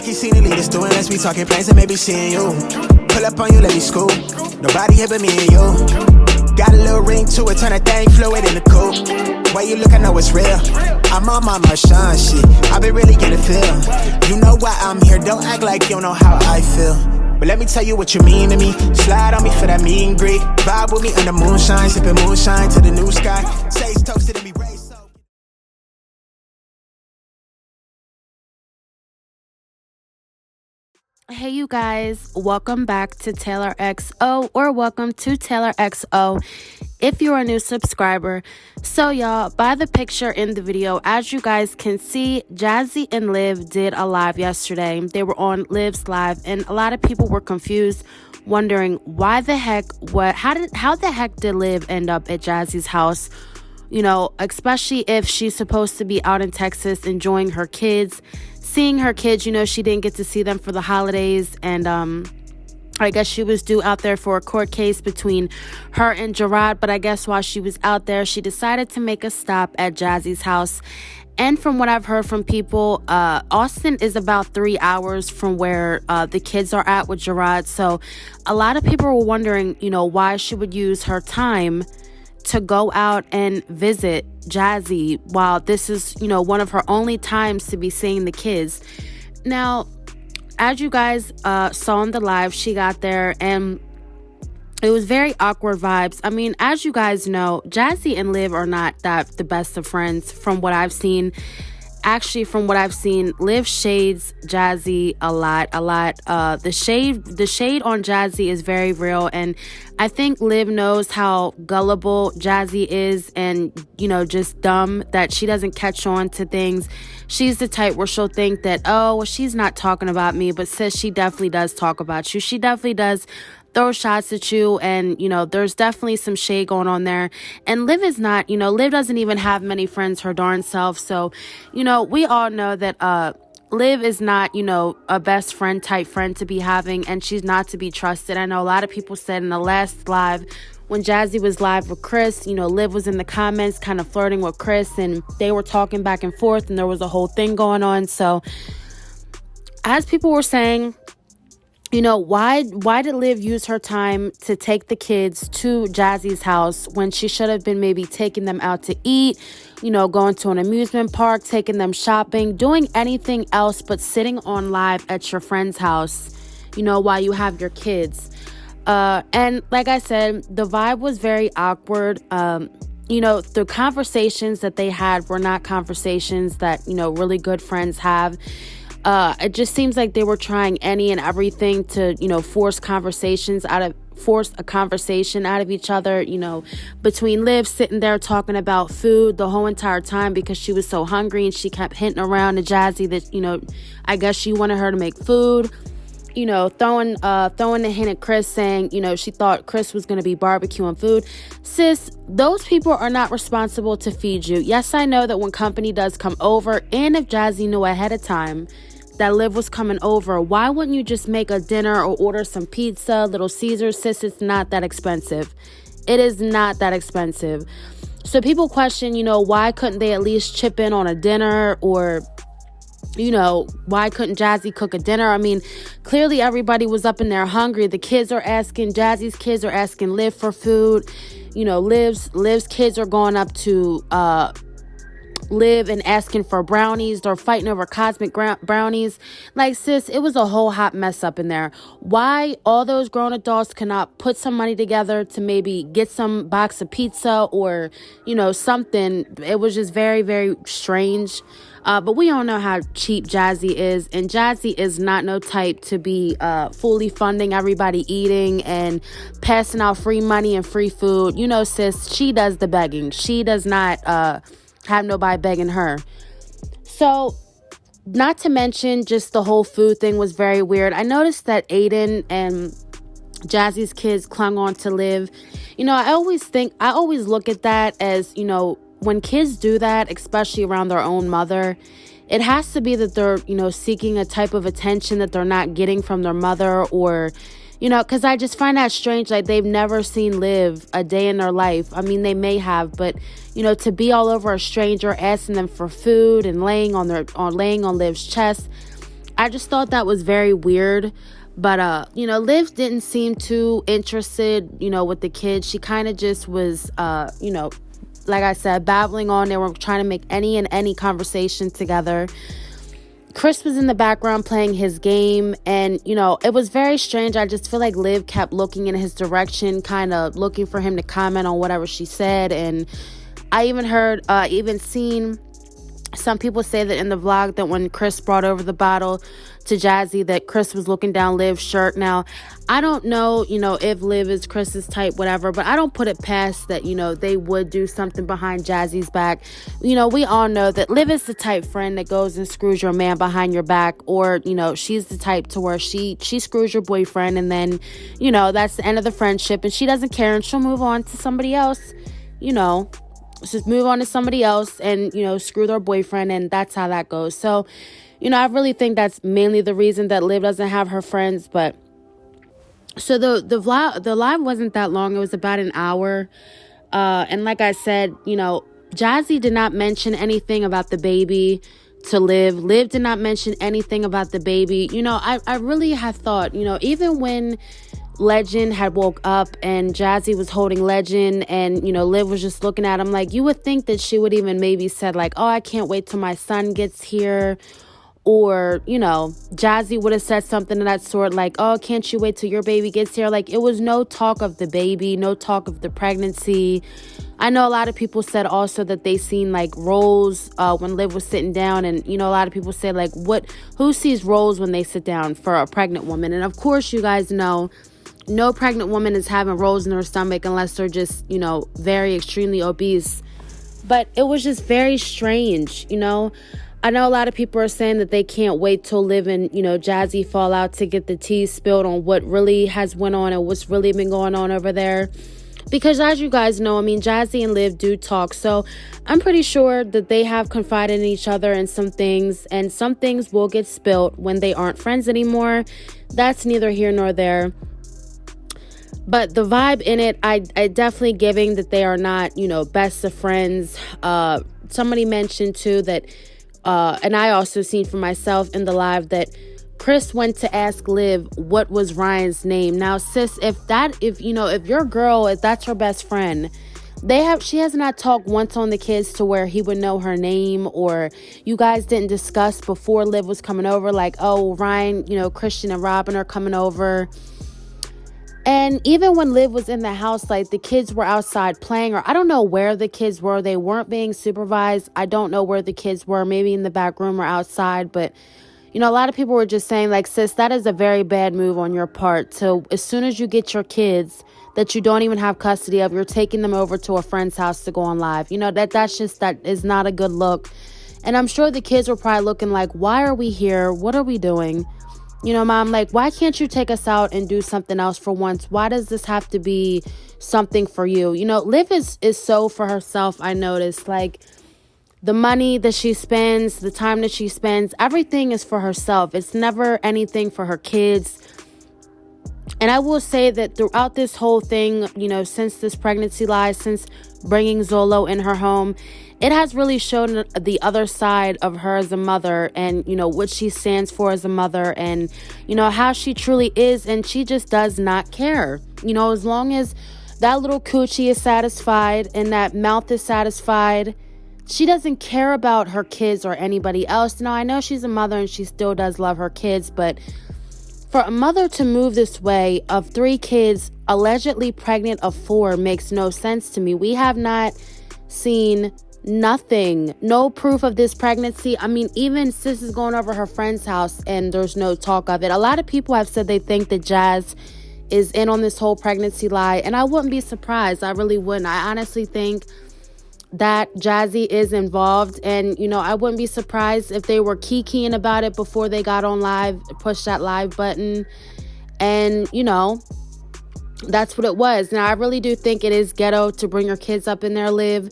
I keep seeing the leaders doing, let's be talking plans and maybe seeing you. Pull up on you, let me scoop. Nobody here but me and you. Got a little ring to it, turn that thing fluid in the coupe. Way you look, I know it's real. I'm on my Marshawn shit, I been really getting feel. You know why I'm here, don't act like you don't know how I feel. But let me tell you what you mean to me. Slide on me for that meet and greet. Vibe with me under moonshine, sipping moonshine to the new sky. Taste toasted and be raised so. Hey you guys, welcome back to Taylor XO, or welcome to Taylor XO if you're a new subscriber. So y'all, by the picture in the video, as you guys can see, Jazzy and Liv did a live yesterday. They were on Liv's live and a lot of people were confused, wondering why the heck, how the heck did Liv end up at Jazzy's house? You know, especially if she's supposed to be out in Texas enjoying her kids, seeing her kids. You know, she didn't get to see them for the holidays, and I guess she was due out there for a court case between her and Gerard. But I guess while she was out there, she decided to make a stop at Jazzy's house. And from what I've heard from people, Austin is about 3 hours from where the kids are at with Gerard. So a lot of people were wondering, you know, why she would use her time to go out and visit Jazzy while this is, you know, one of her only times to be seeing the kids. Now, as you guys saw in the live, she got there and it was very awkward vibes. I mean, as you guys know, Jazzy and Liv are not the best of friends from what I've seen. Actually, from what I've seen, Liv shades Jazzy a lot. The shade on Jazzy is very real, and I think Liv knows how gullible Jazzy is, and you know, just dumb that she doesn't catch on to things. She's the type where she'll think that, oh, well, she's not talking about me, but sis, she definitely does talk about you. She definitely does throw shots at you, and you know, there's definitely some shade going on there. And Liv is not, you know, Liv doesn't even have many friends her darn self. So, you know, we all know that Liv is not, you know, a best friend type friend to be having, and she's not to be trusted. I know a lot of people said in the last live, when Jazzy was live with Chris, you know, Liv was in the comments kind of flirting with Chris, and they were talking back and forth, and there was a whole thing going on. So as people were saying, you know, why did Liv use her time to take the kids to Jazzy's house when she should have been maybe taking them out to eat, you know, going to an amusement park, taking them shopping, doing anything else but sitting on live at your friend's house, you know, while you have your kids. And like I said, the vibe was very awkward. You know, the conversations that they had were not conversations that, you know, really good friends have. It just seems like they were trying any and everything to, you know, force a conversation out of each other, you know, between Liv sitting there talking about food the whole entire time because she was so hungry, and she kept hinting around to Jazzy that, you know, I guess she wanted her to make food, you know, throwing the hint at Chris, saying, you know, she thought Chris was going to be barbecuing food. Sis, those people are not responsible to feed you. Yes, I know that when company does come over, and if Jazzy knew ahead of time that Liv was coming over, why wouldn't you just make a dinner or order some pizza, Little Caesars? Sis, it's not that expensive. It is not that expensive. So people question, you know, why couldn't they at least chip in on a dinner, or, you know, why couldn't Jazzy cook a dinner? I mean, clearly everybody was up in there hungry. The kids are asking, Jazzy's kids are asking Liv for food. You know, Liv's kids are going up to Liv and asking for brownies. They're fighting over cosmic brownies. Like, sis, it was a whole hot mess up in there. Why all those grown adults cannot put some money together to maybe get some box of pizza or, you know, something. It was just very, very strange. But we all know how cheap Jazzy is, and Jazzy is not no type to be fully funding everybody eating and passing out free money and free food. You know, sis, she does the begging. She does not have nobody begging her. So, not to mention, just the whole food thing was very weird. I noticed that Aiden and Jazzy's kids clung on to Liv. You know, I always look at that as, you know, when kids do that, especially around their own mother, it has to be that they're, you know, seeking a type of attention that they're not getting from their mother, or, you know, because I just find that strange. Like, they've never seen Liv a day in their life. I mean, they may have, but, you know, to be all over a stranger, asking them for food and laying on Liv's chest, I just thought that was very weird. But Liv didn't seem too interested, with the kids. She kind of just was, like I said, babbling on. They were trying to make any conversation together. Chris was in the background playing his game, and, it was very strange. I just feel like Liv kept looking in his direction, kind of looking for him to comment on whatever she said. And I even seen some people say that in the vlog that when Chris brought over the bottle to Jazzy, that Chris was looking down Liv's shirt. Now, I don't know, if Liv is Chris's type, whatever, but I don't put it past that, they would do something behind Jazzy's back. We all know that Liv is the type friend that goes and screws your man behind your back, or, she's the type to where she screws your boyfriend, and then, that's the end of the friendship, and she doesn't care, and she'll move on to somebody else, just move on to somebody else and, screw their boyfriend, and that's how that goes. So, I really think that's mainly the reason that Liv doesn't have her friends. But so the live wasn't that long. It was about an hour. And like I said, Jazzy did not mention anything about the baby to Liv. Liv did not mention anything about the baby. I really have thought, even when Legend had woke up and Jazzy was holding Legend and, Liv was just looking at him, like, you would think that she would even maybe said, like, oh, I can't wait till my son gets here. Or, Jazzy would have said something of that sort, like, oh, can't you wait till your baby gets here? Like, it was no talk of the baby, no talk of the pregnancy. I know a lot of people said also that they seen, like, Rose when Liv was sitting down. And, a lot of people say, like, who sees Rose when they sit down for a pregnant woman? And, of course, you guys know, no pregnant woman is having rolls in her stomach unless they're just, very extremely obese. But it was just very strange, I know a lot of people are saying that they can't wait till Liv and, Jazzy fall out to get the tea spilled on what really has went on and what's really been going on over there. Because as you guys know, Jazzy and Liv do talk. So I'm pretty sure that they have confided in each other in some things. And some things will get spilled when they aren't friends anymore. That's neither here nor there. But the vibe in it, I definitely giving that they are not, best of friends. Somebody mentioned too that, and I also seen for myself in the live, that Chris went to ask Liv what was Ryan's name. Now, sis, if your girl, if that's her best friend, she has not talked once on the kids to where he would know her name, or you guys didn't discuss before Liv was coming over, like, oh, Ryan, Christian and Robin are coming over. And even when Liv was in the house, like, the kids were outside playing, or I don't know where the kids were. They weren't being supervised. I don't know where the kids were, maybe in the back room or outside. But, a lot of people were just saying, like, sis, that is a very bad move on your part. So as soon as you get your kids that you don't even have custody of, you're taking them over to a friend's house to go on live. That is not a good look. And I'm sure the kids were probably looking like, why are we here? What are we doing? Mom, like, why can't you take us out and do something else for once? Why does this have to be something for you? Liv is so for herself, I noticed. Like, the money that she spends, the time that she spends, everything is for herself. It's never anything for her kids. And I will say that throughout this whole thing, since this pregnancy lie, since bringing Zolo in her home, it has really shown the other side of her as a mother, and, what she stands for as a mother, and, how she truly is. And she just does not care. As long as that little coochie is satisfied and that mouth is satisfied, she doesn't care about her kids or anybody else. Now, I know she's a mother and she still does love her kids, but for a mother to move this way of 3 kids, allegedly pregnant of 4, makes no sense to me. We have not seen nothing, no proof of this pregnancy. Even sis is going over her friend's house and there's no talk of it. A lot of people have said they think that Jazz is in on this whole pregnancy lie, and I wouldn't be surprised. I really wouldn't. I honestly think that Jazzy is involved, and I wouldn't be surprised if they were kikiing about it before they got on live, push that live button, and that's what it was. Now, I really do think it is ghetto to bring your kids up in there, Liv,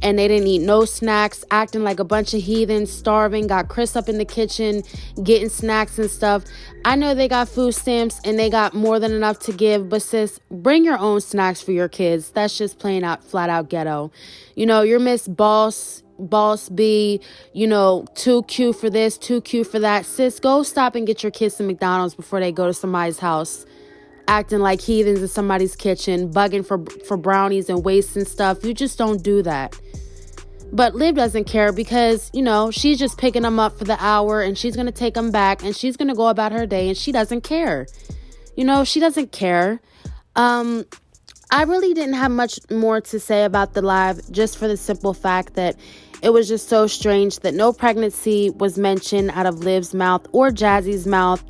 and they didn't eat no snacks, acting like a bunch of heathens, starving, got Chris up in the kitchen, getting snacks and stuff. I know they got food stamps and they got more than enough to give, but sis, bring your own snacks for your kids. That's just plain out, flat out ghetto. Your Miss Boss, boss B, you know, too cute for this, too cute for that. Sis, go stop and get your kids some McDonald's before they go to somebody's house, acting like heathens in somebody's kitchen, bugging for brownies and wasting stuff. You just don't do that. But Liv doesn't care because, you know, she's just picking them up for the hour and she's going to take them back and she's going to go about her day and she doesn't care. You know, she doesn't care. I really didn't have much more to say about the live, just for the simple fact that it was just so strange that no pregnancy was mentioned out of Liv's mouth or Jazzy's mouth.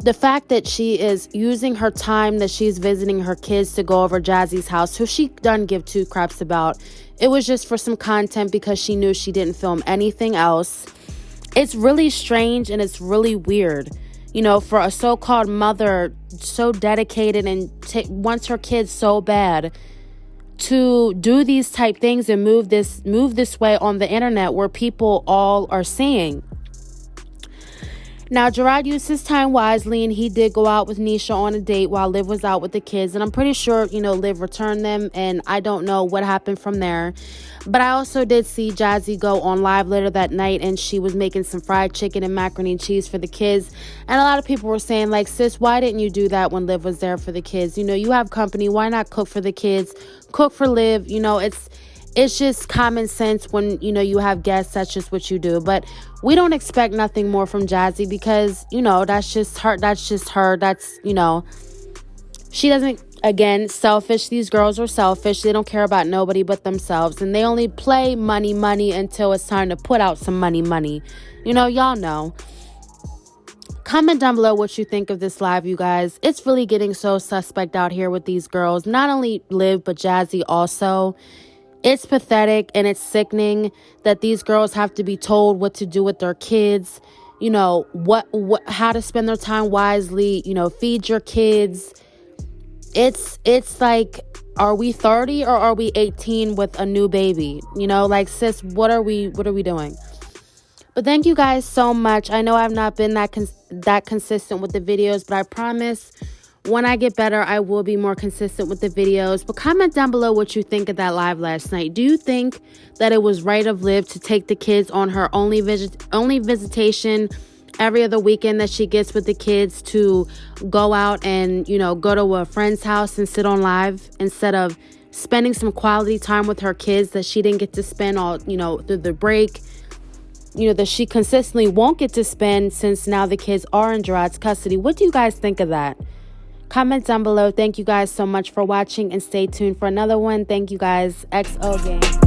The fact that she is using her time that she's visiting her kids to go over Jazzy's house, who she doesn't give two craps about. It was just for some content because she knew she didn't film anything else. It's really strange and it's really weird. You know, for a so-called mother so dedicated and wants her kids so bad to do these type things and move this way on the internet where people all are seeing. Now, Gerard used his time wisely and he did go out with Nisha on a date while Liv was out with the kids. And I'm pretty sure, you know, Liv returned them and I don't know what happened from there. But I also did see Jazzy go on live later that night and she was making some fried chicken and macaroni and cheese for the kids. And a lot of people were saying, like, sis, why didn't you do that when Liv was there for the kids? You know, you have company. Why not cook for the kids? Cook for Liv. You know, it's just common sense when, you know, you have guests. That's just what you do. But we don't expect nothing more from Jazzy because, you know, that's just her. That's, you know, she doesn't, again, selfish. These girls are selfish. They don't care about nobody but themselves. And they only play money until it's time to put out some money. You know, y'all know. Comment down below what you think of this live, you guys. It's really getting so suspect out here with these girls. Not only Liv, but Jazzy also. It's pathetic and it's sickening that these girls have to be told what to do with their kids, you know, how to spend their time wisely, you know, feed your kids. It's like, are we 30 or are we 18 with a new baby? You know, like, sis, what are we doing? But thank you guys so much. I know I've not been that consistent with the videos, but I promise when I get better, I will be more consistent with the videos. But comment down below what you think of that live last night. Do you think that it was right of Liv to take the kids on her only visitation every other weekend that she gets with the kids to go out and, you know, go to a friend's house and sit on live instead of spending some quality time with her kids that she didn't get to spend all, you know, through the break, you know, that she consistently won't get to spend since now the kids are in Gerard's custody? What do you guys think of that? Comment down below. Thank you guys so much for watching and stay tuned for another one. Thank you guys. XO gang.